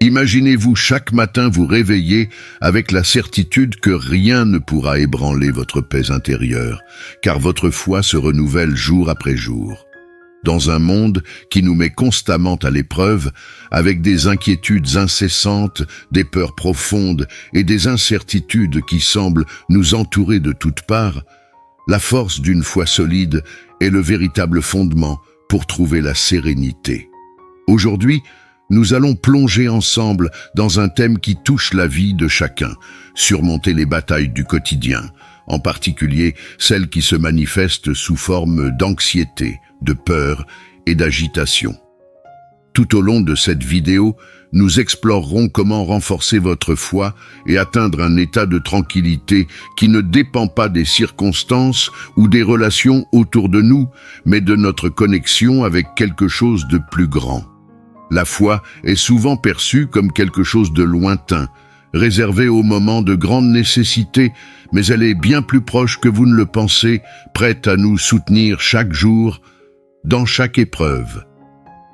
Imaginez-vous chaque matin vous réveiller avec la certitude que rien ne pourra ébranler votre paix intérieure, car votre foi se renouvelle jour après jour. Dans un monde qui nous met constamment à l'épreuve, avec des inquiétudes incessantes, des peurs profondes et des incertitudes qui semblent nous entourer de toutes parts, la force d'une foi solide est le véritable fondement pour trouver la sérénité. Aujourd'hui, nous allons plonger ensemble dans un thème qui touche la vie de chacun, surmonter les batailles du quotidien, en particulier celles qui se manifestent sous forme d'anxiété, de peur et d'agitation. Tout au long de cette vidéo, nous explorerons comment renforcer votre foi et atteindre un état de tranquillité qui ne dépend pas des circonstances ou des relations autour de nous, mais de notre connexion avec quelque chose de plus grand. La foi est souvent perçue comme quelque chose de lointain, réservé aux moments de grande nécessité, mais elle est bien plus proche que vous ne le pensez, prête à nous soutenir chaque jour, dans chaque épreuve.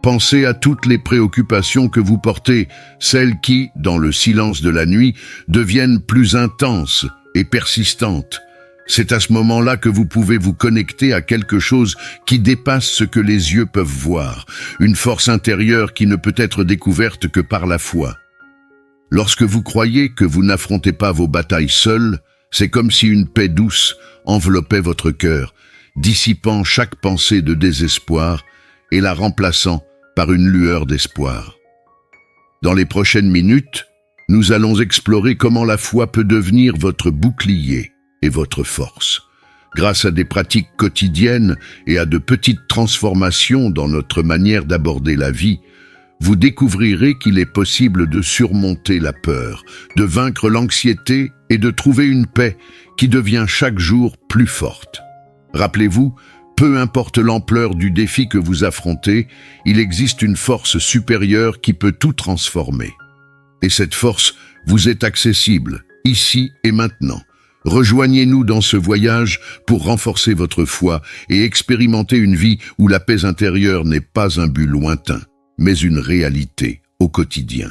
Pensez à toutes les préoccupations que vous portez, celles qui, dans le silence de la nuit, deviennent plus intenses et persistantes. C'est à ce moment-là que vous pouvez vous connecter à quelque chose qui dépasse ce que les yeux peuvent voir, une force intérieure qui ne peut être découverte que par la foi. Lorsque vous croyez que vous n'affrontez pas vos batailles seuls, c'est comme si une paix douce enveloppait votre cœur, dissipant chaque pensée de désespoir et la remplaçant par une lueur d'espoir. Dans les prochaines minutes, nous allons explorer comment la foi peut devenir votre bouclier et votre force. Grâce à des pratiques quotidiennes et à de petites transformations dans notre manière d'aborder la vie, vous découvrirez qu'il est possible de surmonter la peur, de vaincre l'anxiété et de trouver une paix qui devient chaque jour plus forte. Rappelez-vous, peu importe l'ampleur du défi que vous affrontez, il existe une force supérieure qui peut tout transformer. Et cette force vous est accessible, ici et maintenant. Rejoignez-nous dans ce voyage pour renforcer votre foi et expérimenter une vie où la paix intérieure n'est pas un but lointain, mais une réalité au quotidien.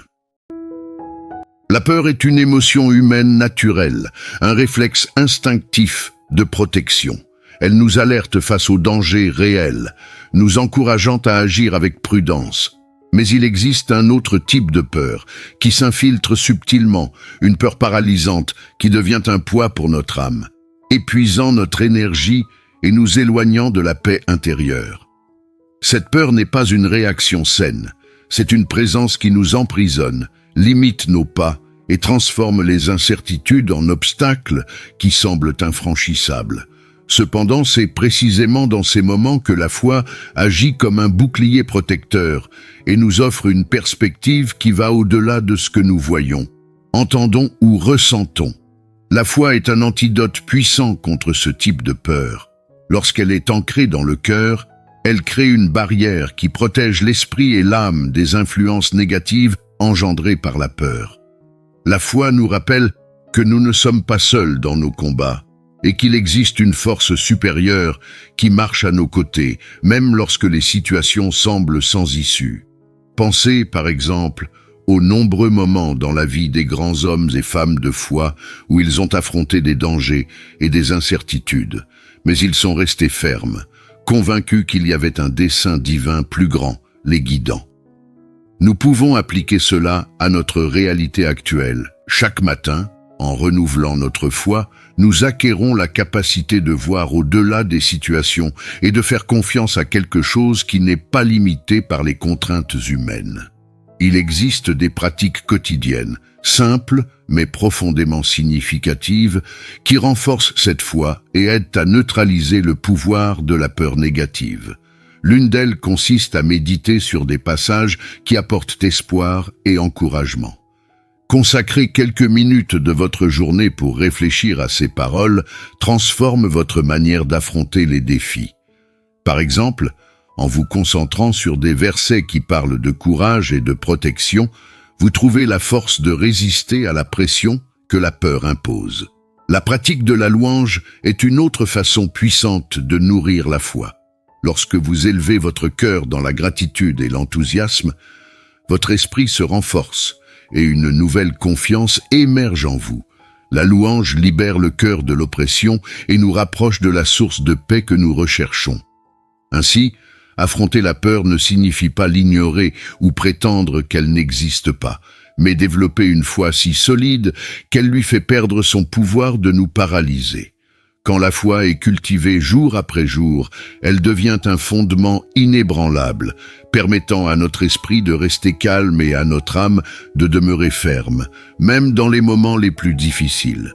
La peur est une émotion humaine naturelle, un réflexe instinctif de protection. Elle nous alerte face aux dangers réels, nous encourageant à agir avec prudence. Mais il existe un autre type de peur, qui s'infiltre subtilement, une peur paralysante qui devient un poids pour notre âme, épuisant notre énergie et nous éloignant de la paix intérieure. Cette peur n'est pas une réaction saine, c'est une présence qui nous emprisonne, limite nos pas et transforme les incertitudes en obstacles qui semblent infranchissables. Cependant, c'est précisément dans ces moments que la foi agit comme un bouclier protecteur et nous offre une perspective qui va au-delà de ce que nous voyons, entendons ou ressentons. La foi est un antidote puissant contre ce type de peur. Lorsqu'elle est ancrée dans le cœur, elle crée une barrière qui protège l'esprit et l'âme des influences négatives engendrées par la peur. La foi nous rappelle que nous ne sommes pas seuls dans nos combats, et qu'il existe une force supérieure qui marche à nos côtés, même lorsque les situations semblent sans issue. Pensez, par exemple, aux nombreux moments dans la vie des grands hommes et femmes de foi où ils ont affronté des dangers et des incertitudes, mais ils sont restés fermes, convaincus qu'il y avait un dessein divin plus grand, les guidant. Nous pouvons appliquer cela à notre réalité actuelle. Chaque matin, en renouvelant notre foi, nous acquérons la capacité de voir au-delà des situations et de faire confiance à quelque chose qui n'est pas limité par les contraintes humaines. Il existe des pratiques quotidiennes, simples mais profondément significatives, qui renforcent cette foi et aident à neutraliser le pouvoir de la peur négative. L'une d'elles consiste à méditer sur des passages qui apportent espoir et encouragement. Consacrer quelques minutes de votre journée pour réfléchir à ces paroles transforme votre manière d'affronter les défis. Par exemple, en vous concentrant sur des versets qui parlent de courage et de protection, vous trouvez la force de résister à la pression que la peur impose. La pratique de la louange est une autre façon puissante de nourrir la foi. Lorsque vous élevez votre cœur dans la gratitude et l'enthousiasme, votre esprit se renforce et une nouvelle confiance émergent en vous. La louange libère le cœur de l'oppression et nous rapproche de la source de paix que nous recherchons. Ainsi, affronter la peur ne signifie pas l'ignorer ou prétendre qu'elle n'existe pas, mais développer une foi si solide qu'elle lui fait perdre son pouvoir de nous paralyser. Quand la foi est cultivée jour après jour, elle devient un fondement inébranlable, permettant à notre esprit de rester calme et à notre âme de demeurer ferme, même dans les moments les plus difficiles.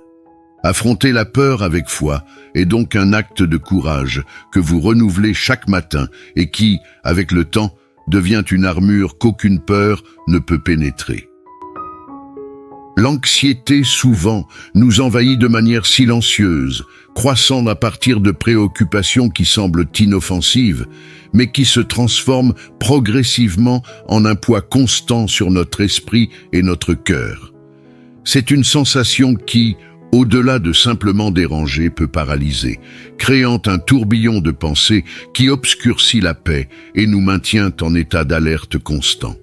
Affronter la peur avec foi est donc un acte de courage que vous renouvelez chaque matin et qui, avec le temps, devient une armure qu'aucune peur ne peut pénétrer. L'anxiété, souvent, nous envahit de manière silencieuse, croissant à partir de préoccupations qui semblent inoffensives, mais qui se transforment progressivement en un poids constant sur notre esprit et notre cœur. C'est une sensation qui, au-delà de simplement déranger, peut paralyser, créant un tourbillon de pensées qui obscurcit la paix et nous maintient en état d'alerte constant.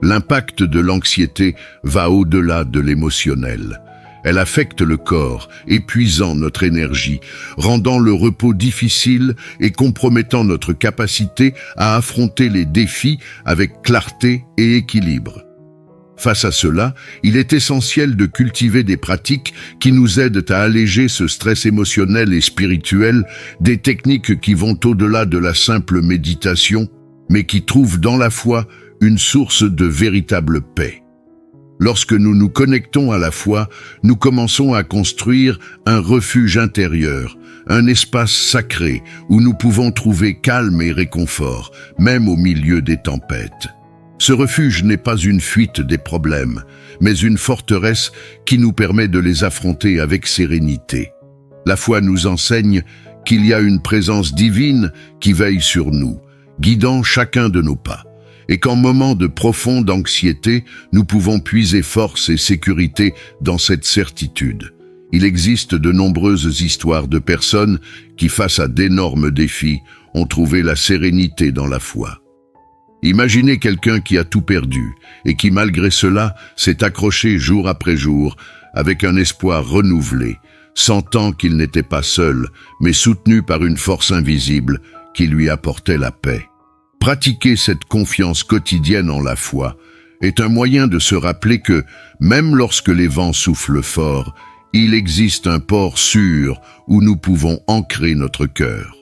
L'impact de l'anxiété va au-delà de l'émotionnel. Elle affecte le corps, épuisant notre énergie, rendant le repos difficile et compromettant notre capacité à affronter les défis avec clarté et équilibre. Face à cela, il est essentiel de cultiver des pratiques qui nous aident à alléger ce stress émotionnel et spirituel, des techniques qui vont au-delà de la simple méditation, mais qui trouvent dans la foi une source de véritable paix. Lorsque nous nous connectons à la foi, nous commençons à construire un refuge intérieur, un espace sacré où nous pouvons trouver calme et réconfort, même au milieu des tempêtes. Ce refuge n'est pas une fuite des problèmes, mais une forteresse qui nous permet de les affronter avec sérénité. La foi nous enseigne qu'il y a une présence divine qui veille sur nous, guidant chacun de nos pas. Et qu'en moments de profonde anxiété, nous pouvons puiser force et sécurité dans cette certitude. Il existe de nombreuses histoires de personnes qui, face à d'énormes défis, ont trouvé la sérénité dans la foi. Imaginez quelqu'un qui a tout perdu et qui, malgré cela, s'est accroché jour après jour avec un espoir renouvelé, sentant qu'il n'était pas seul, mais soutenu par une force invisible qui lui apportait la paix. Pratiquer cette confiance quotidienne en la foi est un moyen de se rappeler que, même lorsque les vents soufflent fort, il existe un port sûr où nous pouvons ancrer notre cœur.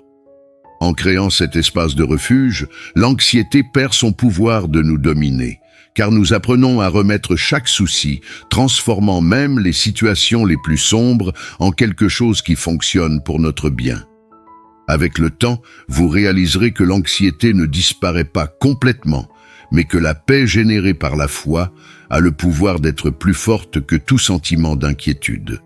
En créant cet espace de refuge, l'anxiété perd son pouvoir de nous dominer, car nous apprenons à remettre chaque souci, transformant même les situations les plus sombres en quelque chose qui fonctionne pour notre bien. Avec le temps, vous réaliserez que l'anxiété ne disparaît pas complètement, mais que la paix générée par la foi a le pouvoir d'être plus forte que tout sentiment d'inquiétude.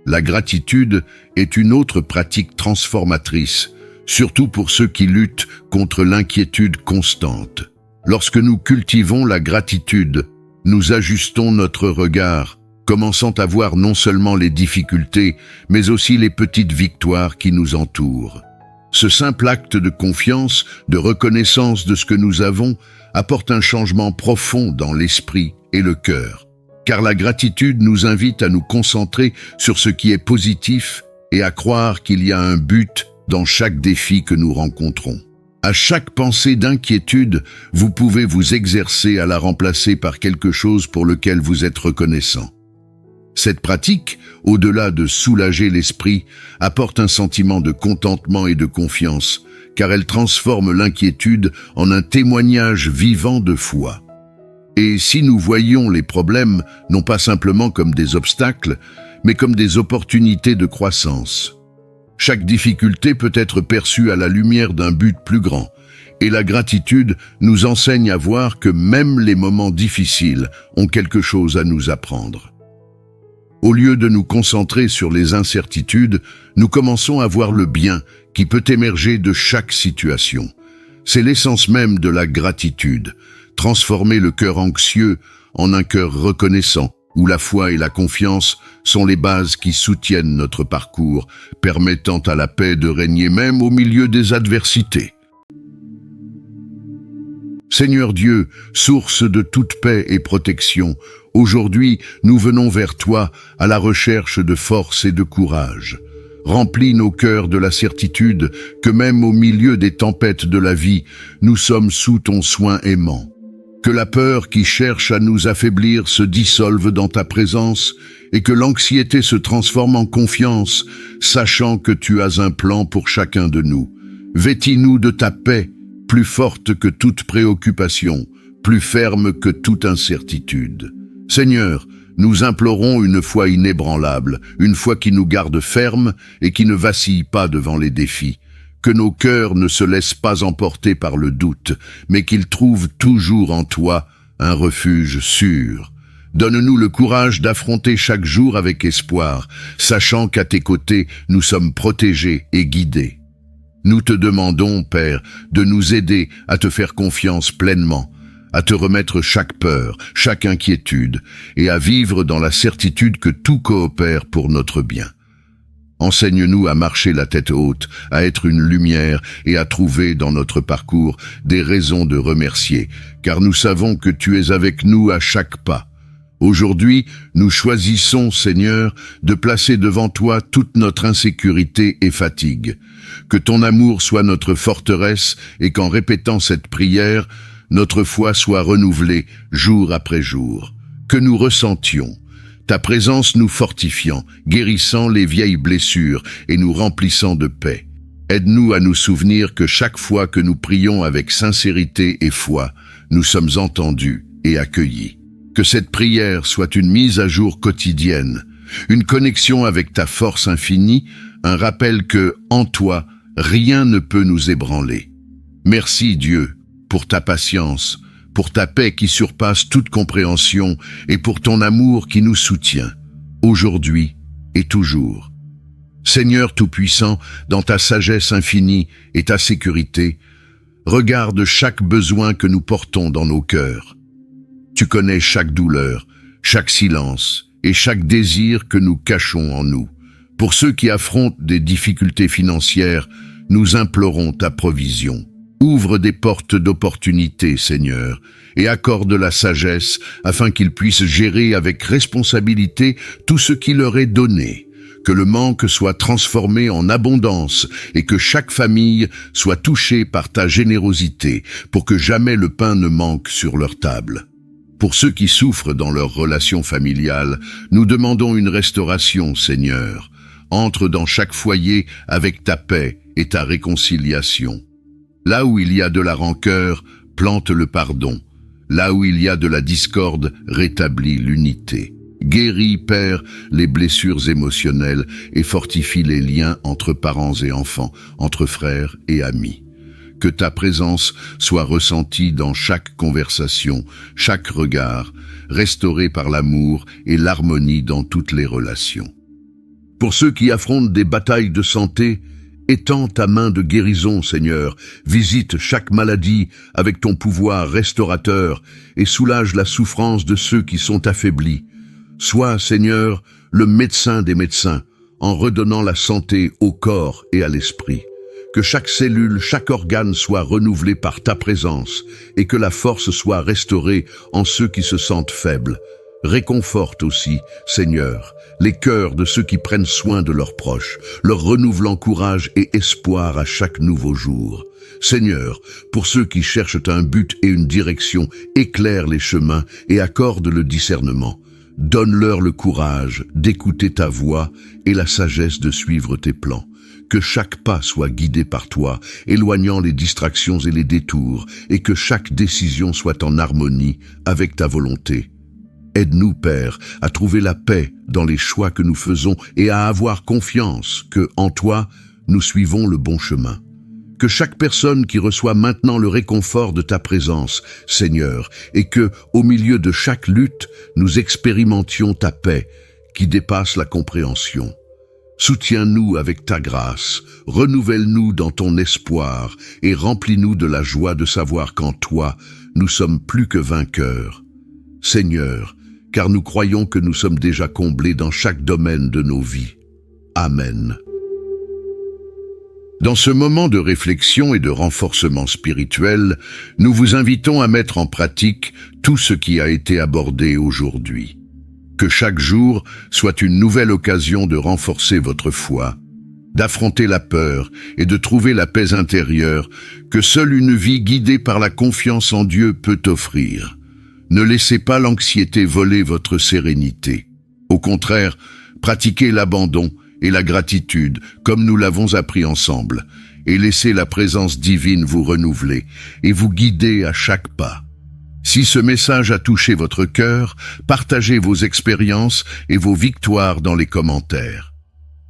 La gratitude est une autre pratique transformatrice, surtout pour ceux qui luttent contre l'inquiétude constante. Lorsque nous cultivons la gratitude, nous ajustons notre regard, commençant à voir non seulement les difficultés, mais aussi les petites victoires qui nous entourent. Ce simple acte de confiance, de reconnaissance de ce que nous avons, apporte un changement profond dans l'esprit et le cœur. Car la gratitude nous invite à nous concentrer sur ce qui est positif et à croire qu'il y a un but dans chaque défi que nous rencontrons. À chaque pensée d'inquiétude, vous pouvez vous exercer à la remplacer par quelque chose pour lequel vous êtes reconnaissant. Cette pratique, au-delà de soulager l'esprit, apporte un sentiment de contentement et de confiance, car elle transforme l'inquiétude en un témoignage vivant de foi. Et si nous voyons les problèmes non pas simplement comme des obstacles, mais comme des opportunités de croissance. Chaque difficulté peut être perçue à la lumière d'un but plus grand, et la gratitude nous enseigne à voir que même les moments difficiles ont quelque chose à nous apprendre. Au lieu de nous concentrer sur les incertitudes, nous commençons à voir le bien qui peut émerger de chaque situation. C'est l'essence même de la gratitude, transformer le cœur anxieux en un cœur reconnaissant, où la foi et la confiance sont les bases qui soutiennent notre parcours, permettant à la paix de régner même au milieu des adversités. Seigneur Dieu, source de toute paix et protection, aujourd'hui nous venons vers toi à la recherche de force et de courage. Remplis nos cœurs de la certitude que même au milieu des tempêtes de la vie, nous sommes sous ton soin aimant. Que la peur qui cherche à nous affaiblir se dissolve dans ta présence et que l'anxiété se transforme en confiance, sachant que tu as un plan pour chacun de nous. Vêtis-nous de ta paix, plus forte que toute préoccupation, plus ferme que toute incertitude. Seigneur, nous implorons une foi inébranlable, une foi qui nous garde fermes et qui ne vacille pas devant les défis. Que nos cœurs ne se laissent pas emporter par le doute, mais qu'ils trouvent toujours en toi un refuge sûr. Donne-nous le courage d'affronter chaque jour avec espoir, sachant qu'à tes côtés, nous sommes protégés et guidés. Nous te demandons, Père, de nous aider à te faire confiance pleinement, à te remettre chaque peur, chaque inquiétude, et à vivre dans la certitude que tout coopère pour notre bien. Enseigne-nous à marcher la tête haute, à être une lumière et à trouver dans notre parcours des raisons de remercier, car nous savons que tu es avec nous à chaque pas. Aujourd'hui, nous choisissons, Seigneur, de placer devant toi toute notre insécurité et fatigue. Que ton amour soit notre forteresse et qu'en répétant cette prière, notre foi soit renouvelée jour après jour. Que nous ressentions ta présence nous fortifiant, guérissant les vieilles blessures et nous remplissant de paix. Aide-nous à nous souvenir que chaque fois que nous prions avec sincérité et foi, nous sommes entendus et accueillis. Que cette prière soit une mise à jour quotidienne, une connexion avec ta force infinie, un rappel que, en toi, rien ne peut nous ébranler. Merci Dieu pour ta patience, pour ta paix qui surpasse toute compréhension et pour ton amour qui nous soutient, aujourd'hui et toujours. Seigneur Tout-Puissant, dans ta sagesse infinie et ta sécurité, regarde chaque besoin que nous portons dans nos cœurs. Tu connais chaque douleur, chaque silence et chaque désir que nous cachons en nous. Pour ceux qui affrontent des difficultés financières, nous implorons ta provision. Ouvre des portes d'opportunité, Seigneur, et accorde la sagesse afin qu'ils puissent gérer avec responsabilité tout ce qui leur est donné. Que le manque soit transformé en abondance et que chaque famille soit touchée par ta générosité pour que jamais le pain ne manque sur leur table. Pour ceux qui souffrent dans leurs relations familiales, nous demandons une restauration, Seigneur. Entre dans chaque foyer avec ta paix et ta réconciliation. Là où il y a de la rancœur, plante le pardon. Là où il y a de la discorde, rétablis l'unité. Guéris, Père, les blessures émotionnelles et fortifie les liens entre parents et enfants, entre frères et amis. Que ta présence soit ressentie dans chaque conversation, chaque regard, restaurée par l'amour et l'harmonie dans toutes les relations. Pour ceux qui affrontent des batailles de santé, étends ta main de guérison, Seigneur, visite chaque maladie avec ton pouvoir restaurateur et soulage la souffrance de ceux qui sont affaiblis. Sois, Seigneur, le médecin des médecins, en redonnant la santé au corps et à l'esprit. Que chaque cellule, chaque organe soit renouvelé par ta présence et que la force soit restaurée en ceux qui se sentent faibles. Réconforte aussi, Seigneur, les cœurs de ceux qui prennent soin de leurs proches, leur renouvelant courage et espoir à chaque nouveau jour. Seigneur, pour ceux qui cherchent un but et une direction, éclaire les chemins et accorde le discernement. Donne-leur le courage d'écouter ta voix et la sagesse de suivre tes plans. Que chaque pas soit guidé par toi, éloignant les distractions et les détours, et que chaque décision soit en harmonie avec ta volonté. Aide-nous, Père, à trouver la paix dans les choix que nous faisons et à avoir confiance que, en toi, nous suivons le bon chemin. Que chaque personne qui reçoit maintenant le réconfort de ta présence, Seigneur, et que, au milieu de chaque lutte, nous expérimentions ta paix qui dépasse la compréhension. Soutiens-nous avec ta grâce, renouvelle-nous dans ton espoir et remplis-nous de la joie de savoir qu'en toi, nous sommes plus que vainqueurs. Seigneur, car nous croyons que nous sommes déjà comblés dans chaque domaine de nos vies. Amen. Dans ce moment de réflexion et de renforcement spirituel, nous vous invitons à mettre en pratique tout ce qui a été abordé aujourd'hui. Que chaque jour soit une nouvelle occasion de renforcer votre foi, d'affronter la peur et de trouver la paix intérieure que seule une vie guidée par la confiance en Dieu peut offrir. Ne laissez pas l'anxiété voler votre sérénité. Au contraire, pratiquez l'abandon et la gratitude, comme nous l'avons appris ensemble, et laissez la présence divine vous renouveler et vous guider à chaque pas. Si ce message a touché votre cœur, partagez vos expériences et vos victoires dans les commentaires.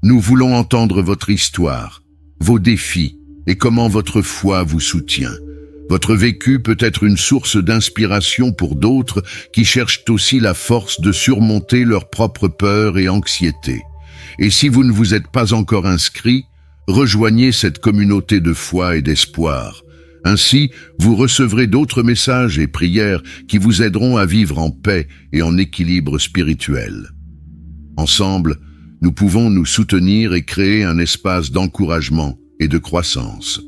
Nous voulons entendre votre histoire, vos défis et comment votre foi vous soutient. Votre vécu peut être une source d'inspiration pour d'autres qui cherchent aussi la force de surmonter leurs propres peurs et anxiétés. Et si vous ne vous êtes pas encore inscrit, rejoignez cette communauté de foi et d'espoir. Ainsi, vous recevrez d'autres messages et prières qui vous aideront à vivre en paix et en équilibre spirituel. Ensemble, nous pouvons nous soutenir et créer un espace d'encouragement et de croissance.